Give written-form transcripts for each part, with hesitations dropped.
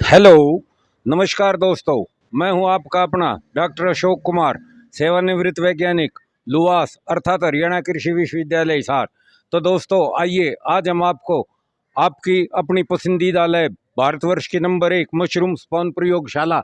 Hello, नमस्कार दोस्तों। मैं हूं आपका अपना डॉक्टर अशोक कुमार, सेवानिवृत्त वैज्ञानिक, लुवास अर्थात हरियाणा कृषि विश्वविद्यालय हिसार। तो दोस्तों आइए, आज हम आपको आपकी अपनी पसंदीदा लैब भारतवर्ष की नंबर 1 मशरूम स्पॉन प्रयोगशाला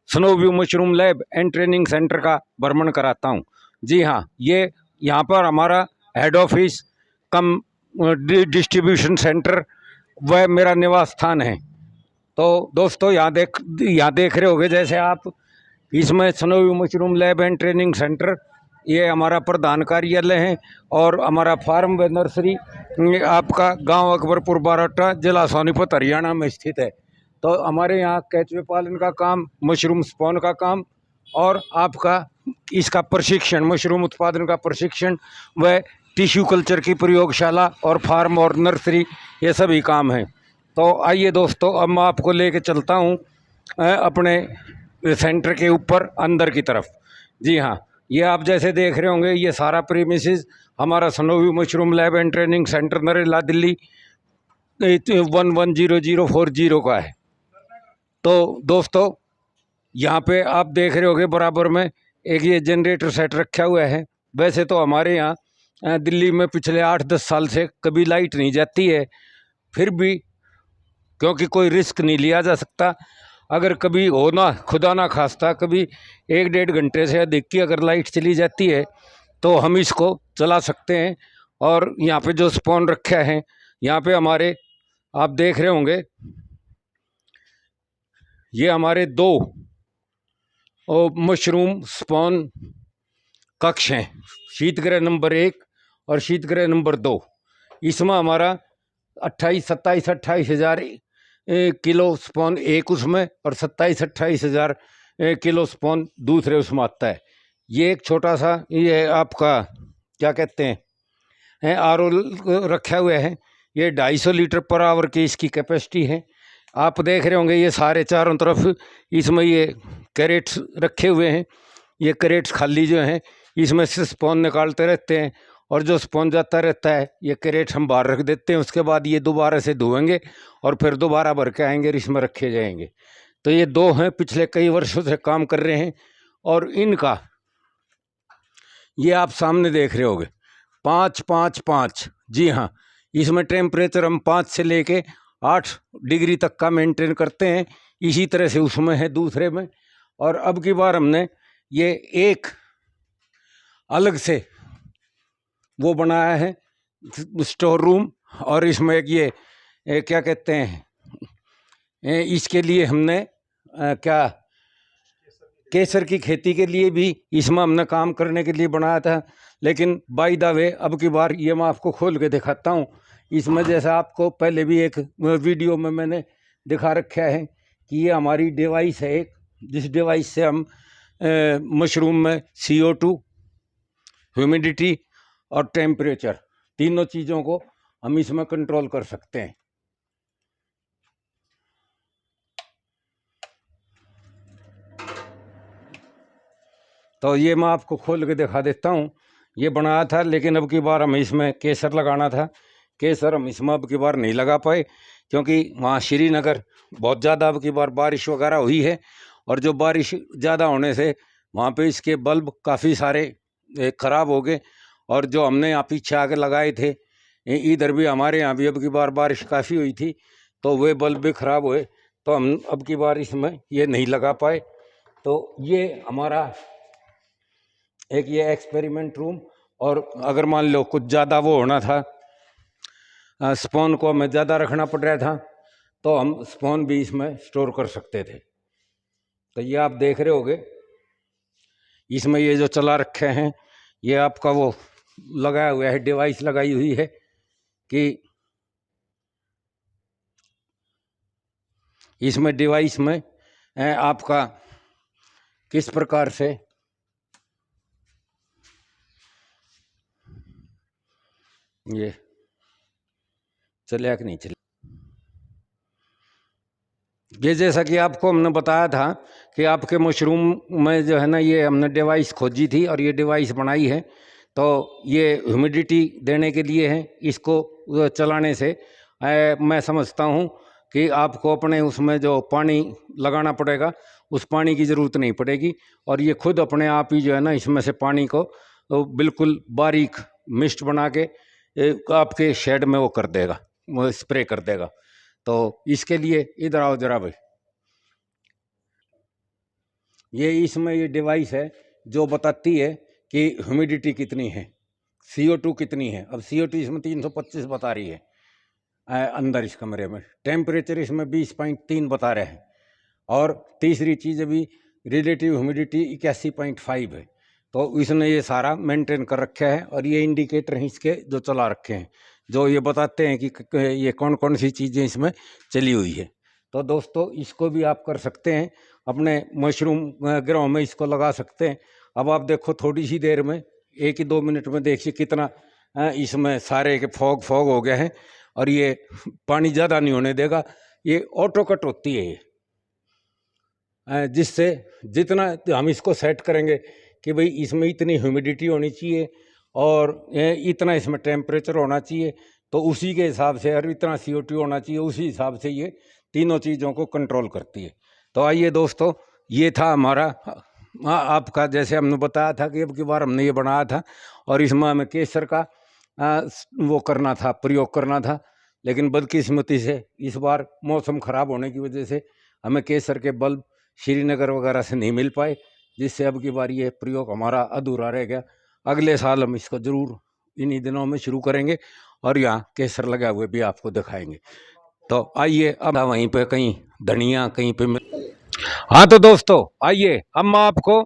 Snow View mushroom lab and training centre का भ्रमण कराता हूं। जी हाँ, ये यहाँ पर हमारा हेड ऑफिस कम डिस्ट्रीब्यूशन सेंटर वह मेरा निवास स्थान है। तो दोस्तों यहाँ देख रहे होंगे जैसे आप, इसमें Snow View mushroom lab and training centre, ये हमारा प्रधान कार्यालय है। और हमारा फार्म व नर्सरी आपका गांव अकबरपुर बाराटा, जिला सोनीपत, हरियाणा में स्थित है। तो हमारे यहाँ केंचुए पालन का काम, मशरूम स्पॉन का काम और आपका इसका प्रशिक्षण, मशरूम उत्पादन का प्रशिक्षण व टिश्यू कल्चर की प्रयोगशाला और फार्म और नर्सरी, ये सभी काम हैं। तो आइए दोस्तों, अब मैं आपको लेके चलता हूँ अपने सेंटर के ऊपर अंदर की तरफ। जी हाँ, ये आप जैसे देख रहे होंगे, ये सारा प्रीमिसेस हमारा Snow View mushroom lab and training centre Narela Delhi 110040 का है। तो दोस्तों यहाँ पे आप देख रहे होंगे बराबर में एक ये जनरेटर सेट रखा हुआ है। वैसे तो हमारे यहाँ दिल्ली में पिछले 8-10 साल से कभी लाइट नहीं जाती है, फिर भी क्योंकि कोई रिस्क नहीं लिया जा सकता, अगर कभी हो ना खुदा ना खास्ता कभी 1-1.5 घंटे से अधिक की अगर लाइट चली जाती है तो हम इसको चला सकते हैं। और यहाँ पे जो स्पॉन रखा है, यहाँ पे हमारे आप देख रहे होंगे, ये हमारे 2 मशरूम स्पॉन कक्ष हैं, शीतगृह नंबर 1 और शीतगृह नंबर 2। इसमें हमारा 27 हज़ार किलो स्पॉन एक उसमें और 27-28 हज़ार किलो स्पॉन दूसरे उसमें आता है। ये एक छोटा सा, ये आपका क्या कहते हैं, आरओ रखा हुआ है। ये 250 लीटर पर आवर की इसकी कैपेसिटी है। आप देख रहे होंगे ये सारे चारों तरफ इसमें ये कैरेट्स रखे हुए हैं। ये कैरेट्स खाली जो हैं, इसमें से स्पॉन निकालते रहते हैं और जो स्पॉन जाता रहता है, ये कैरेट हम बाहर रख देते हैं। उसके बाद ये दोबारा से धोएंगे और फिर दोबारा भर के आएंगे, इसमें रखे जाएंगे। तो ये 2 हैं, पिछले कई वर्षों से काम कर रहे हैं। और इनका ये आप सामने देख रहे होंगे 5-5-5। जी हाँ, इसमें टेम्परेचर हम 5 से लेके 8 डिग्री तक का मेंटेन करते हैं। इसी तरह से उसमें है दूसरे में। और अब की बार हमने ये एक अलग से वो बनाया है स्टोर रूम। और इसमें एक ये क्या कहते हैं, इसके लिए हमने क्या केसर की खेती के लिए भी इसमें हमने काम करने के लिए बनाया था। लेकिन बाय द वे अब की बार ये मैं आपको खोल के दिखाता हूँ। इसमें जैसा आपको पहले भी एक वीडियो में मैंने दिखा रखा है कि ये हमारी डिवाइस है एक, जिस डिवाइस से हम मशरूम में CO2, ह्यूमिडिटी और टेम्परेचर, तीनों चीज़ों को हम इसमें कंट्रोल कर सकते हैं। तो ये मैं आपको खोल के दिखा देता हूँ। ये बनाया था, लेकिन अब की बार हमें इसमें केसर लगाना था। केसर हम इसमें अब की बार नहीं लगा पाए, क्योंकि वहाँ श्रीनगर बहुत ज़्यादा अब की बार बारिश वगैरह हुई है। और जो बारिश ज़्यादा होने से वहाँ पे इसके बल्ब काफ़ी सारे ख़राब हो गए। और जो हमने यहाँ पीछे आके लगाए थे, इधर भी हमारे यहाँ भी अब की बार बारिश काफ़ी हुई थी, तो वे बल्ब भी ख़राब हुए। तो हम अब की बार इसमें ये नहीं लगा पाए। तो ये हमारा एक ये एक्सपेरिमेंट रूम। और अगर मान लो कुछ ज़्यादा वो होना था, स्पॉन को हमें ज़्यादा रखना पड़ रहा था, तो हम स्पॉन भी इसमें स्टोर कर सकते थे। तो ये आप देख रहे होगे, इसमें ये जो चला रखे हैं, ये आपका वो लगाया हुआ है, डिवाइस लगाई हुई है कि इसमें डिवाइस में आपका किस प्रकार से ये चलेगा कि नहीं चले। ये जैसा कि आपको हमने बताया था कि आपके मशरूम में जो है ना, ये हमने डिवाइस खोजी थी और ये डिवाइस बनाई है। तो ये ह्यूमिडिटी देने के लिए है। इसको चलाने से मैं समझता हूँ कि आपको अपने उसमें जो पानी लगाना पड़ेगा उस पानी की ज़रूरत नहीं पड़ेगी, और ये खुद अपने आप ही जो है ना इसमें से पानी को बिल्कुल बारीक मिस्ट बना के आपके शेड में वो कर देगा, वो स्प्रे कर देगा। तो इसके लिए इधर आओ जरा भाई, ये इसमें ये डिवाइस है जो बताती है कि ह्यूमिडिटी कितनी है, CO2 कितनी है। अब CO2 इसमें 325 बता रही है अंदर इस कमरे में, टेम्परेचर इसमें 20.3 बता रहे हैं, और तीसरी चीज़ अभी रिलेटिव ह्यूमिडिटी 81.5 है। तो इसने ये सारा मेंटेन कर रखा है, और ये इंडिकेटर हैं इसके जो चला रखे हैं, जो ये बताते हैं कि ये कौन कौन सी चीज़ें इसमें चली हुई है। तो दोस्तों इसको भी आप कर सकते हैं, अपने मशरूम ग्रो में इसको लगा सकते हैं। अब आप देखो थोड़ी सी देर में 1 ही 2 मिनट में देखिए कितना इसमें सारे के फॉग हो गया है, और ये पानी ज़्यादा नहीं होने देगा, ये ऑटो कट होती है ये, जिससे जितना हम इसको सेट करेंगे कि भाई इसमें इतनी ह्यूमिडिटी होनी चाहिए और इतना इसमें टेम्परेचर होना चाहिए, तो उसी के हिसाब से, और इतना CO2 होना चाहिए, उसी हिसाब से ये तीनों चीज़ों को कंट्रोल करती है। तो आइए दोस्तों, ये था हमारा आपका, जैसे हमने बताया था कि अब की बार हमने ये बनाया था, और इसमें हमें केसर का वो करना था, प्रयोग करना था, लेकिन बदकिस्मती से इस बार मौसम ख़राब होने की वजह से हमें केसर के बल्ब श्रीनगर वगैरह से नहीं मिल पाए, जिससे अब की बार ये प्रयोग हमारा अधूरा रह गया। अगले साल हम इसको ज़रूर इन्हीं दिनों में शुरू करेंगे, और यहाँ केसर लगा हुए भी आपको दिखाएंगे। तो आइए, अब वहीं पे कहीं धनिया कहीं पे हाँ तो दोस्तों आइए, अब मैं आपको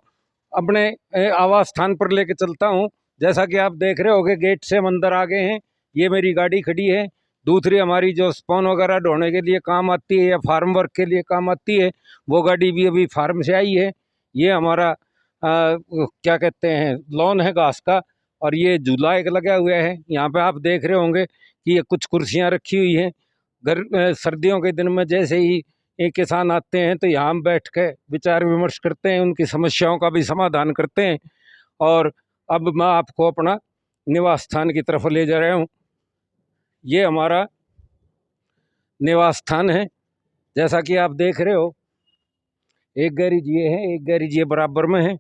अपने आवास स्थान पर लेके चलता हूँ। जैसा कि आप देख रहे होगे गेट से हम अंदर आ गए हैं, ये मेरी गाड़ी खड़ी है। दूसरी हमारी जो स्पॉन वगैरह ढोने के लिए काम आती है या फार्म वर्क के लिए काम आती है, वो गाड़ी भी अभी फार्म से आई है। ये हमारा क्या कहते हैं, लॉन है घास का, और ये झूला एक लगा हुआ है। यहाँ पे आप देख रहे होंगे कि ये कुछ कुर्सियाँ रखी हुई हैं। सर्दियों के दिन में जैसे ही एक किसान आते हैं तो यहाँ बैठ के विचार विमर्श करते हैं, उनकी समस्याओं का भी समाधान करते हैं। और अब मैं आपको अपना निवास स्थान की तरफ ले जा रहा हूँ। ये हमारा निवास स्थान है, जैसा कि आप देख रहे हो। एक गैरेज ये है, एक गैरेज ये बराबर में है,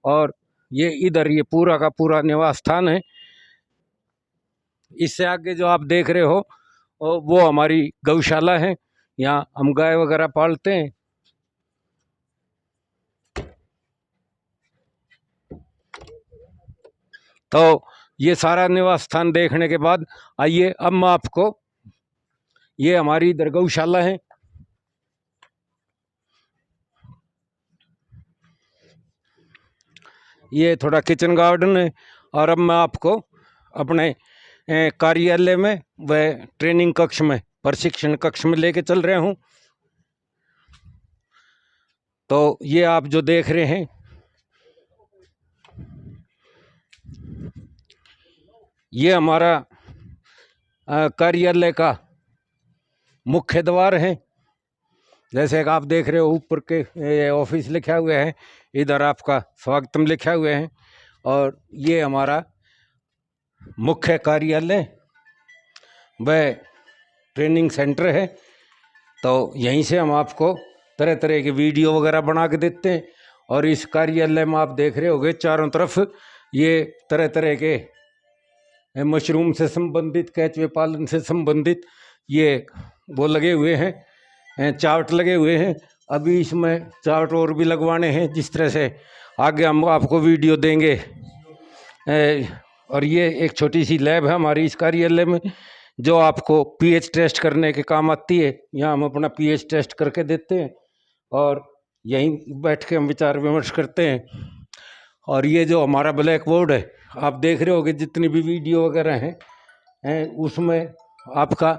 और ये इधर ये पूरा का पूरा निवास स्थान है। इससे आगे जो आप देख रहे हो वो हमारी गौशाला है, यहाँ हम गाय वगैरह पालते हैं। तो ये सारा निवास स्थान देखने के बाद आइए, अब मैं आपको, ये हमारी इधर गौशाला है, ये थोड़ा किचन गार्डन है, और अब मैं आपको अपने कार्यालय में व ट्रेनिंग कक्ष में, प्रशिक्षण कक्ष में लेके चल रहे हूँ। तो ये आप जो देख रहे हैं, ये हमारा कार्यालय का मुख्य द्वार है। जैसे कि आप देख रहे हो ऊपर के ऑफिस लिखा हुआ है, इधर आपका स्वागतम लिखा हुआ है, और ये हमारा मुख्य कार्यालय व ट्रेनिंग सेंटर है। तो यहीं से हम आपको तरह तरह के वीडियो वगैरह बना के देते हैं। और इस कार्यालय में आप देख रहे होंगे चारों तरफ ये तरह तरह के मशरूम से संबंधित, केंचुए पालन से संबंधित ये वो लगे हुए हैं, चार्ट लगे हुए हैं। अभी इसमें चार्ट और भी लगवाने हैं, जिस तरह से आगे हम आपको वीडियो देंगे। और ये एक छोटी सी लैब है हमारी इस कार्यालय में, जो आपको पीएच टेस्ट करने के काम आती है। यहाँ हम अपना पीएच टेस्ट करके देते हैं, और यहीं बैठ के हम विचार विमर्श करते हैं। और ये जो हमारा ब्लैक बोर्ड है, आप देख रहे होगे जितनी भी वीडियो वगैरह हैं उसमें आपका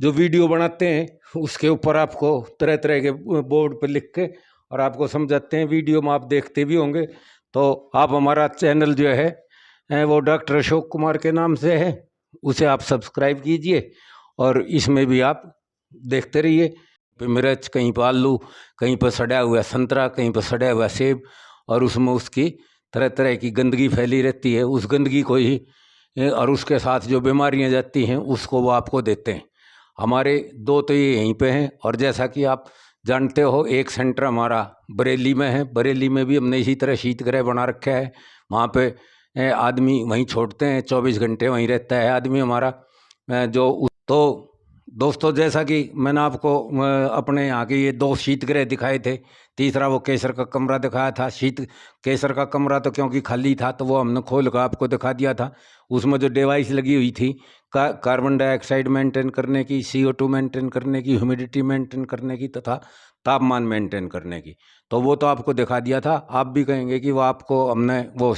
जो वीडियो बनाते हैं उसके ऊपर आपको तरह तरह के बोर्ड पर लिख के और आपको समझाते हैं। वीडियो में आप देखते भी होंगे। तो आप हमारा चैनल जो है वो डॉक्टर अशोक कुमार के नाम से है, उसे आप सब्सक्राइब कीजिए, और इसमें भी आप देखते रहिए। मिर्च, कहीं पर आलू, कहीं पर सड़ा हुआ संतरा, कहीं पर सड़ा हुआ सेब, और उसमें उसकी तरह तरह की गंदगी फैली रहती है। उस गंदगी को ही और उसके साथ जो बीमारियां जाती हैं उसको वो आपको देते हैं। हमारे 2 तो ये यहीं पे हैं, और जैसा कि आप जानते हो एक सेंटर हमारा बरेली में है। बरेली में भी हमने इसी तरह शीतगृह बना रखा है। वहाँ पे आदमी वहीं छोड़ते हैं, 24 घंटे वहीं रहता है आदमी हमारा। तो दोस्तों, जैसा कि मैंने आपको अपने यहाँ के ये 2 शीतगृह दिखाए थे, तीसरा वो केसर का कमरा दिखाया था। केसर का कमरा तो क्योंकि खाली था तो वो हमने खोल कर आपको दिखा दिया था। उसमें जो डिवाइस लगी हुई थी कार्बन डाइऑक्साइड मेंटेन करने की, CO2 मेंटेन करने की, ह्यूमिडिटी मेंटेन करने की तथा तापमान मेंटेन करने की, तो वो तो आपको दिखा दिया था। आप भी कहेंगे कि वो आपको हमने वो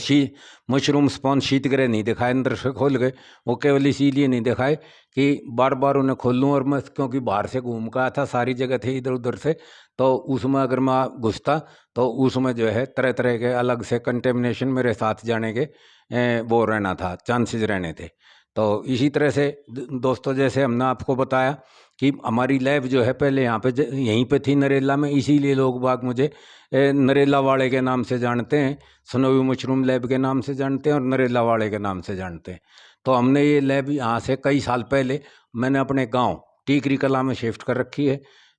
मशरूम स्पॉन शीतगृह नहीं दिखाए अंदर से खोल गए। वो केवल इसीलिए नहीं दिखाए कि बार बार उन्हें खोल लूँ, और मैं क्योंकि बाहर से घूम कर आया था, सारी जगह थे इधर उधर से, तो उसमें अगर मैं घुसता तो उसमें जो है तरह तरह के अलग से कंटेमिनेशन मेरे साथ जाने के वो रहना था, चांसेस रहने थे। तो इसी तरह से दोस्तों, जैसे हमने आपको बताया कि हमारी लैब जो है पहले यहाँ पे यहीं पे थी नरेला में, इसीलिए लोग बाग मुझे नरेला वाले के नाम से जानते हैं, स्नोवी मशरूम लैब के नाम से जानते हैं और नरेला वाले के नाम से जानते हैं। तो हमने ये लैब यहाँ से कई साल पहले मैंने अपने गांव टीकरी कला में शिफ्ट कर रखी है।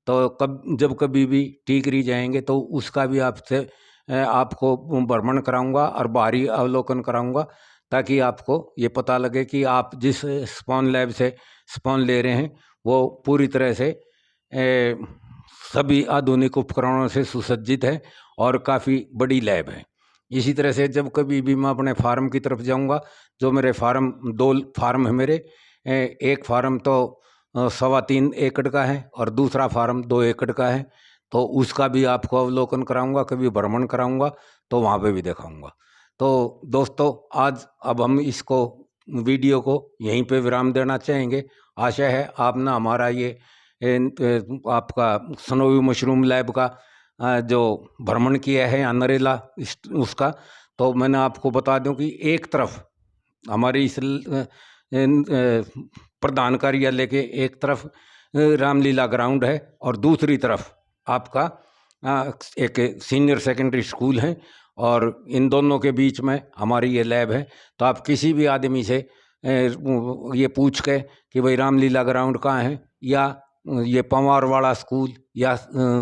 तो जब कभी भी टीकरी जाएंगे तो उसका भी आपको भ्रमण कराऊंगा और बाहरी अवलोकन कराऊंगा, ताकि आपको ये पता लगे कि आप जिस स्पॉन लैब से स्पॉन ले रहे हैं वो पूरी तरह से सभी आधुनिक उपकरणों से सुसज्जित है और काफ़ी बड़ी लैब है। इसी तरह से जब कभी भी मैं अपने फार्म की तरफ जाऊंगा, जो मेरे फार्म 2 फार्म है मेरे, एक फार्म तो 3.25 एकड़ का है और दूसरा फार्म 2 एकड़ का है, तो उसका भी आपको अवलोकन कराऊंगा, कभी भ्रमण कराऊंगा तो वहाँ पे भी दिखाऊंगा। तो दोस्तों, आज अब हम इसको वीडियो को यहीं पे विराम देना चाहेंगे। आशा है आपने हमारा ये आपका स्नोवी मशरूम लैब का जो भ्रमण किया है नरेला उसका, तो मैंने आपको बता दूं कि एक तरफ हमारी इस प्रधान कार्यालय के एक तरफ रामलीला ग्राउंड है और दूसरी तरफ आपका एक सीनियर सेकेंडरी स्कूल है, और इन दोनों के बीच में हमारी ये लैब है। तो आप किसी भी आदमी से ये पूछ के कि भाई रामलीला ग्राउंड कहाँ है, या ये पंवारवाड़ा स्कूल, या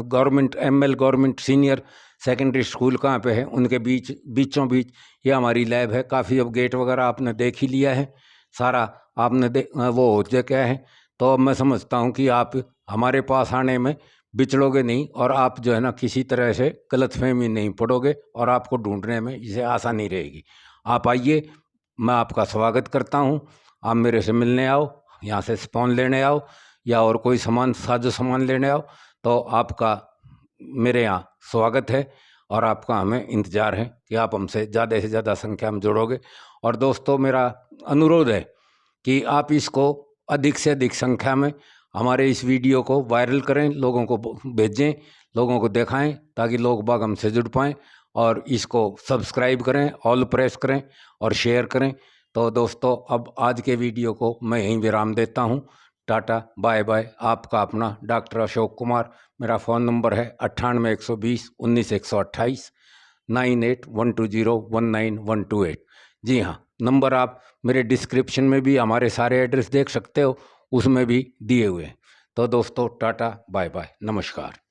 गवर्नमेंट सीनियर सेकेंडरी स्कूल कहाँ पे है, उनके बीचों बीच ये हमारी लैब है। काफ़ी अब गेट वगैरह आपने देख ही लिया है, सारा आपने वो हो चुका है। तो अब मैं समझता हूँ कि आप हमारे पास आने में बिछड़ोगे नहीं, और आप जो है ना किसी तरह से गलतफहमी नहीं पड़ोगे, और आपको ढूंढने में इसे आसानी रहेगी। आप आइए, मैं आपका स्वागत करता हूँ। आप मेरे से मिलने आओ, यहाँ से स्पॉन लेने आओ, या और कोई साजो सामान लेने आओ, तो आपका मेरे यहाँ स्वागत है, और आपका हमें इंतज़ार है कि आप हमसे ज़्यादा से ज़्यादा संख्या में जुड़ोगे। और दोस्तों, मेरा अनुरोध है कि आप इसको अधिक से अधिक संख्या में हमारे इस वीडियो को वायरल करें, लोगों को भेजें, लोगों को दिखाएं, ताकि लोग बाग हमसे जुड़ पाएँ, और इसको सब्सक्राइब करें, ऑल प्रेस करें और शेयर करें। तो दोस्तों, अब आज के वीडियो को मैं यहीं विराम देता हूँ। Tata, bye bye. आपका अपना डॉक्टर अशोक कुमार। मेरा फ़ोन नंबर है 98 120 19 128, 9812019128। जी हाँ, नंबर आप मेरे डिस्क्रिप्शन में भी हमारे सारे एड्रेस देख सकते हो, उसमें भी दिए हुए हैं। तो दोस्तों, टाटा, बाय बाय, नमस्कार।